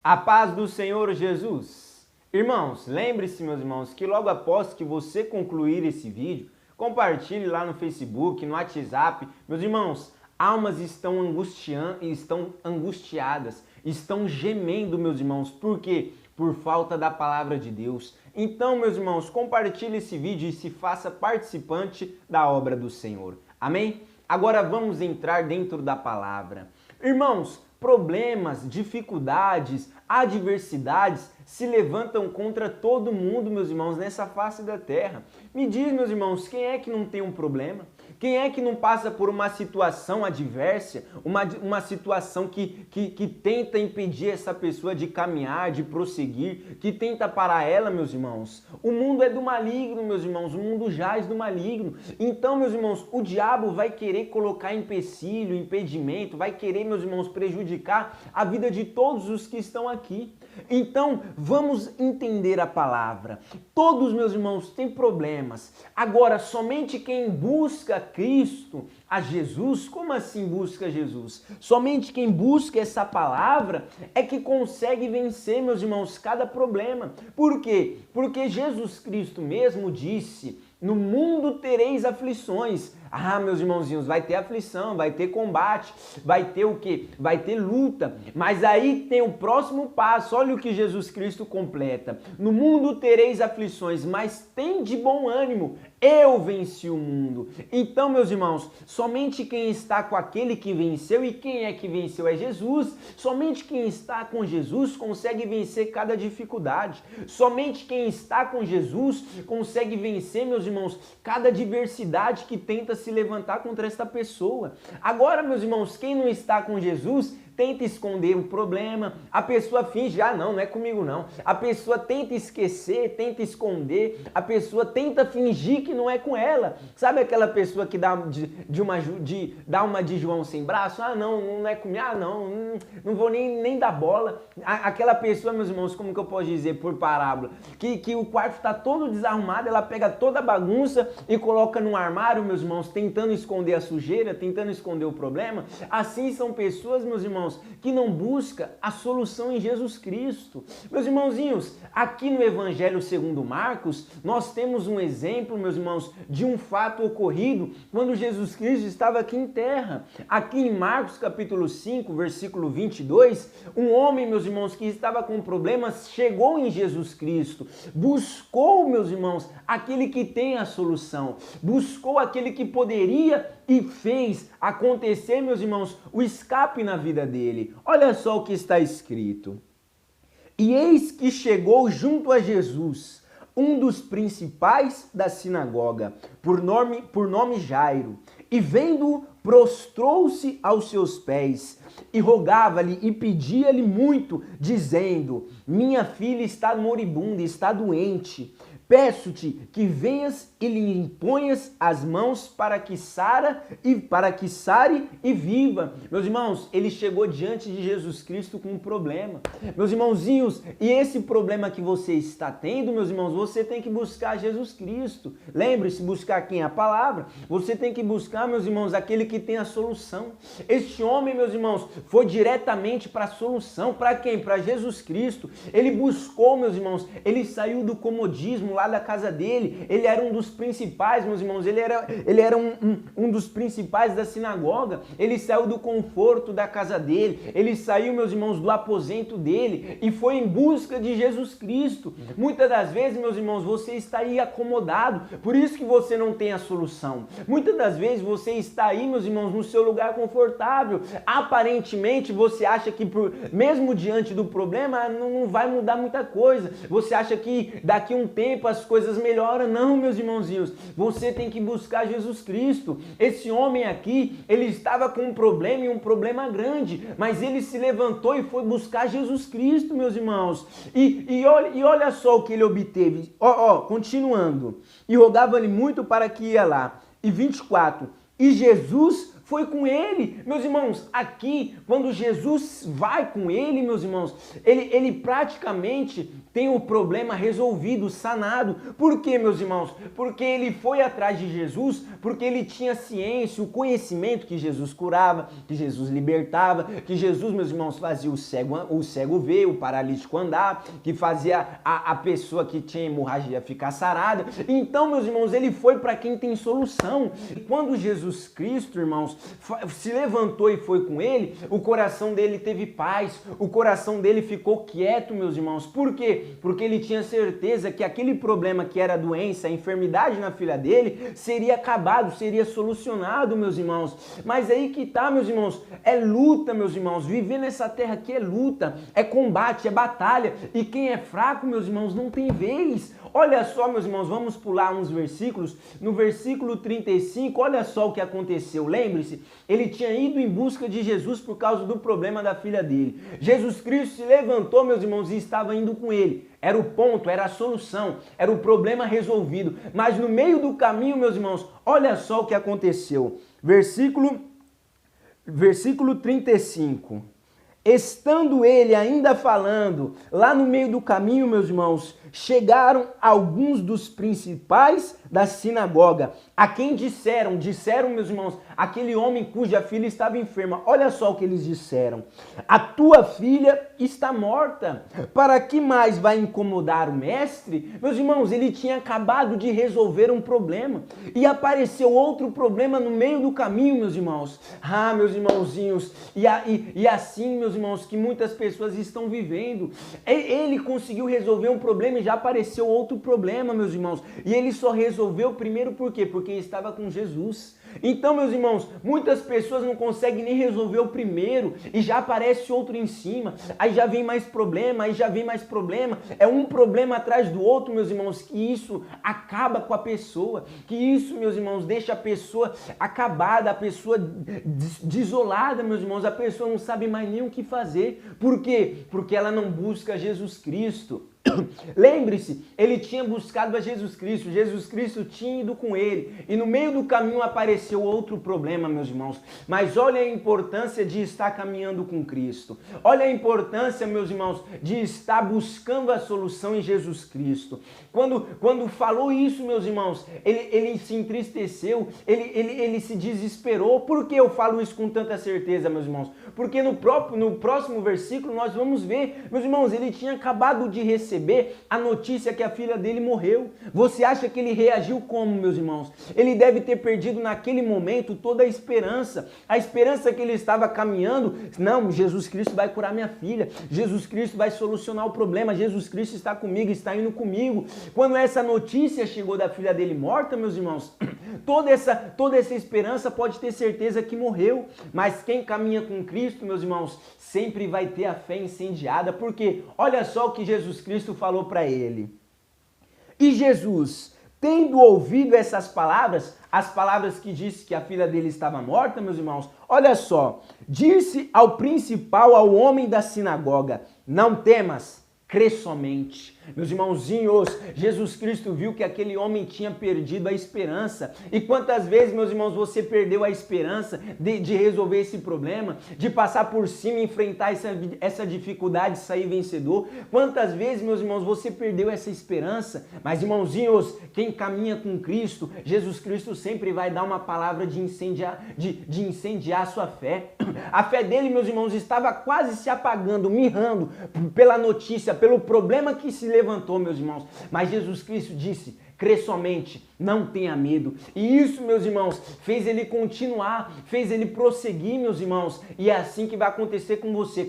A paz do Senhor Jesus. Irmãos, lembre-se, meus irmãos, que logo após que você concluir esse vídeo, compartilhe lá no Facebook, no WhatsApp. Meus irmãos, almas estão angustiadas, estão gemendo, meus irmãos. Por quê? Por falta da palavra de Deus. Então, meus irmãos, compartilhe esse vídeo e se faça participante da obra do Senhor. Amém? Agora vamos entrar dentro da palavra. Irmãos, problemas, dificuldades, adversidades se levantam contra todo mundo, meus irmãos, nessa face da terra. Me diz, meus irmãos, quem é que não tem um problema? Quem é que não passa por uma situação adversa, uma situação que tenta impedir essa pessoa de caminhar, de prosseguir, que tenta parar ela, meus irmãos? O mundo é do maligno, meus irmãos, o mundo jaz do maligno. Então, meus irmãos, o diabo vai querer colocar empecilho, impedimento, vai querer, meus irmãos, prejudicar a vida de todos os que estão aqui. Então, vamos entender a palavra. Todos, meus irmãos, têm problemas. Agora, somente quem busca Cristo, a Jesus, como assim busca Jesus? Somente quem busca essa palavra é que consegue vencer, meus irmãos, cada problema. Por quê? Porque Jesus Cristo mesmo disse: no mundo tereis aflições. Ah, meus irmãozinhos, vai ter aflição, vai ter combate, vai ter o quê? Vai ter luta. Mas aí tem o próximo passo, olha o que Jesus Cristo completa. No mundo tereis aflições, mas tem de bom ânimo, eu venci o mundo. Então, meus irmãos, somente quem está com aquele que venceu, e quem é que venceu? É Jesus. Somente quem está com Jesus consegue vencer cada dificuldade. Somente quem está com Jesus consegue vencer, meus irmãos, cada adversidade que tenta se levantar contra esta pessoa. Agora, meus irmãos, quem não está com Jesus tenta esconder o problema, a pessoa finge, não é comigo não. A pessoa tenta esquecer, tenta esconder, a pessoa tenta fingir que não é com ela. Sabe aquela pessoa que dá uma de João sem braço? Não é comigo, não vou nem dar bola. Aquela pessoa, meus irmãos, como que eu posso dizer por parábola? Que o quarto está todo desarrumado, ela pega toda a bagunça e coloca num armário, meus irmãos, tentando esconder a sujeira, tentando esconder o problema. Assim são pessoas, meus irmãos, que não busca a solução em Jesus Cristo. Meus irmãozinhos, aqui no Evangelho segundo Marcos, nós temos um exemplo, meus irmãos, de um fato ocorrido quando Jesus Cristo estava aqui em terra. Aqui em Marcos capítulo 5, versículo 22, um homem, meus irmãos, que estava com problemas, chegou em Jesus Cristo, buscou, meus irmãos, aquele que tem a solução, buscou aquele que poderia e fez acontecer, meus irmãos, o escape na vida dele. Olha só o que está escrito. E eis que chegou junto a Jesus um dos principais da sinagoga, por nome Jairo, e vendo-o, prostrou-se aos seus pés e rogava-lhe e pedia-lhe muito, dizendo: minha filha está moribunda, está doente. Peço-te que venhas e lhe imponhas as mãos para que sare e viva. Meus irmãos, ele chegou diante de Jesus Cristo com um problema. Meus irmãozinhos, e esse problema que você está tendo, meus irmãos, você tem que buscar Jesus Cristo. Lembre-se, buscar quem é a palavra. Você tem que buscar, meus irmãos, aquele que tem a solução. Este homem, meus irmãos, foi diretamente para a solução. Para quem? Para Jesus Cristo. Ele buscou, meus irmãos, ele saiu do comodismo lá da casa dele. Ele era um dos principais, meus irmãos, ele era um dos principais da sinagoga. Ele saiu do conforto da casa dele, ele saiu, meus irmãos, do aposento dele e foi em busca de Jesus Cristo. Muitas das vezes, meus irmãos, você está aí acomodado, por isso que você não tem a solução. Muitas das vezes você está aí, meus irmãos, no seu lugar confortável. Aparentemente você acha que mesmo diante do problema não vai mudar muita coisa. Você acha que daqui a um tempo as coisas melhoram. Não, meus irmãozinhos, você tem que buscar Jesus Cristo. Esse homem aqui, ele estava com um problema e um problema grande, mas ele se levantou e foi buscar Jesus Cristo, meus irmãos. E olha só o que ele obteve. Continuando. E rogava-lhe muito para que ia lá. E 24. E Jesus foi com ele. Meus irmãos, aqui, quando Jesus vai com ele, meus irmãos, ele praticamente tem o problema resolvido, sanado. Por quê, meus irmãos? Porque ele foi atrás de Jesus, porque ele tinha ciência, o conhecimento que Jesus curava, que Jesus libertava, que Jesus, meus irmãos, fazia o cego ver, o paralítico andar, que fazia a pessoa que tinha hemorragia ficar sarada. Então, meus irmãos, ele foi para quem tem solução. E quando Jesus Cristo, irmãos, se levantou e foi com ele, o coração dele teve paz, o coração dele ficou quieto, meus irmãos. Por quê? Porque ele tinha certeza que aquele problema que era a doença, a enfermidade na filha dele, seria acabado, seria solucionado, meus irmãos. Mas aí que tá, meus irmãos, é luta, meus irmãos. Viver nessa terra aqui é luta, é combate, é batalha. E quem é fraco, meus irmãos, não tem vez. Olha só, meus irmãos, vamos pular uns versículos. No versículo 35, olha só o que aconteceu. Lembre-se, ele tinha ido em busca de Jesus por causa do problema da filha dele. Jesus Cristo se levantou, meus irmãos, e estava indo com ele. Era o ponto, era a solução, era o problema resolvido. Mas no meio do caminho, meus irmãos, olha só o que aconteceu. Versículo 35. Estando ele ainda falando, lá no meio do caminho, meus irmãos, chegaram alguns dos principais da sinagoga, a quem disseram, meus irmãos, aquele homem cuja filha estava enferma. Olha só o que eles disseram: a tua filha está morta, para que mais vai incomodar o mestre? Meus irmãos, ele tinha acabado de resolver um problema e apareceu outro problema no meio do caminho, meus irmãos. Ah, meus irmãozinhos, e assim, meus irmãos, que muitas pessoas estão vivendo. Ele conseguiu resolver um problema e já apareceu outro problema, meus irmãos. E ele só resolveu primeiro por quê? Porque estava com Jesus. Então, meus irmãos, muitas pessoas não conseguem nem resolver o primeiro e já aparece outro em cima. Aí já vem mais problema, aí já vem mais problema. É um problema atrás do outro, meus irmãos, que isso acaba com a pessoa. Que isso, meus irmãos, deixa a pessoa acabada, a pessoa desolada, meus irmãos. A pessoa não sabe mais nem o que fazer. Por quê? Porque ela não busca Jesus Cristo. Lembre-se, ele tinha buscado a Jesus Cristo tinha ido com ele, e no meio do caminho apareceu outro problema, meus irmãos. Mas olha a importância de estar caminhando com Cristo, olha a importância, meus irmãos, de estar buscando a solução em Jesus Cristo. Quando falou isso, meus irmãos, ele se entristeceu, ele se desesperou. Por que eu falo isso com tanta certeza, meus irmãos? Porque no próximo versículo nós vamos ver, meus irmãos, ele tinha acabado de receber a notícia que a filha dele morreu. Você acha que ele reagiu como, meus irmãos? Ele deve ter perdido naquele momento toda a esperança que ele estava caminhando. Não, Jesus Cristo vai curar minha filha, Jesus Cristo vai solucionar o problema, Jesus Cristo está comigo, está indo comigo. Quando essa notícia chegou da filha dele morta, meus irmãos, toda essa esperança pode ter certeza que morreu. Mas quem caminha com Cristo, meus irmãos, sempre vai ter a fé incendiada, porque olha só o que Jesus Cristo falou para ele. E Jesus, tendo ouvido essas palavras, as palavras que disse que a filha dele estava morta, meus irmãos, olha só, disse ao principal, ao homem da sinagoga: não temas, crê somente. Meus irmãozinhos, Jesus Cristo viu que aquele homem tinha perdido a esperança. E quantas vezes, meus irmãos, você perdeu a esperança de resolver esse problema, de passar por cima e enfrentar essa dificuldade e sair vencedor? Quantas vezes, meus irmãos, você perdeu essa esperança? Mas, irmãozinhos, quem caminha com Cristo, Jesus Cristo sempre vai dar uma palavra de incendiar a sua fé. A fé dele, meus irmãos, estava quase se apagando, mirrando pela notícia, pelo problema que se levantou, meus irmãos. Mas Jesus Cristo disse: crê somente, não tenha medo. E isso, meus irmãos, fez ele continuar, fez ele prosseguir, meus irmãos. E é assim que vai acontecer com você.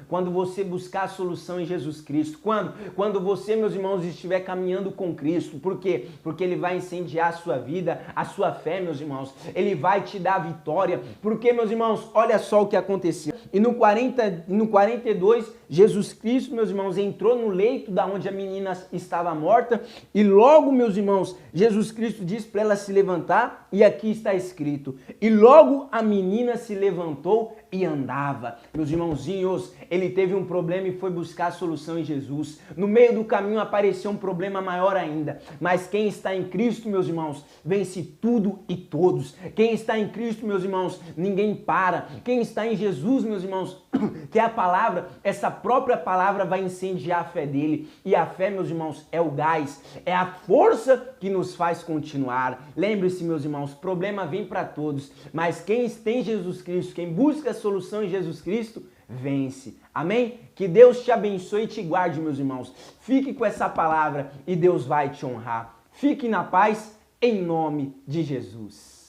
Quando você buscar a solução em Jesus Cristo. Quando você, meus irmãos, estiver caminhando com Cristo. Por quê? Porque ele vai incendiar a sua vida, a sua fé, meus irmãos. Ele vai te dar a vitória. Porque, meus irmãos, olha só o que aconteceu. E no 42, Jesus Cristo, meus irmãos, entrou no leito da onde a menina estava morta. E logo, meus irmãos, Jesus Cristo disse para ela se levantar e aqui está escrito: e logo a menina se levantou e andava. Meus irmãozinhos, ele teve um problema e foi buscar a solução em Jesus. No meio do caminho apareceu um problema maior ainda, mas quem está em Cristo, meus irmãos, vence tudo e todos. Quem está em Cristo, meus irmãos, ninguém para. Quem está em Jesus, meus irmãos, que é a palavra, essa própria palavra vai incendiar a fé dele. E a fé, meus irmãos, é o gás, é a força que nos faz continuar. Lembre-se, meus irmãos, problema vem para todos, mas quem tem Jesus Cristo, quem busca a solução em Jesus Cristo, vence. Amém? Que Deus te abençoe e te guarde, meus irmãos. Fique com essa palavra e Deus vai te honrar. Fique na paz, em nome de Jesus.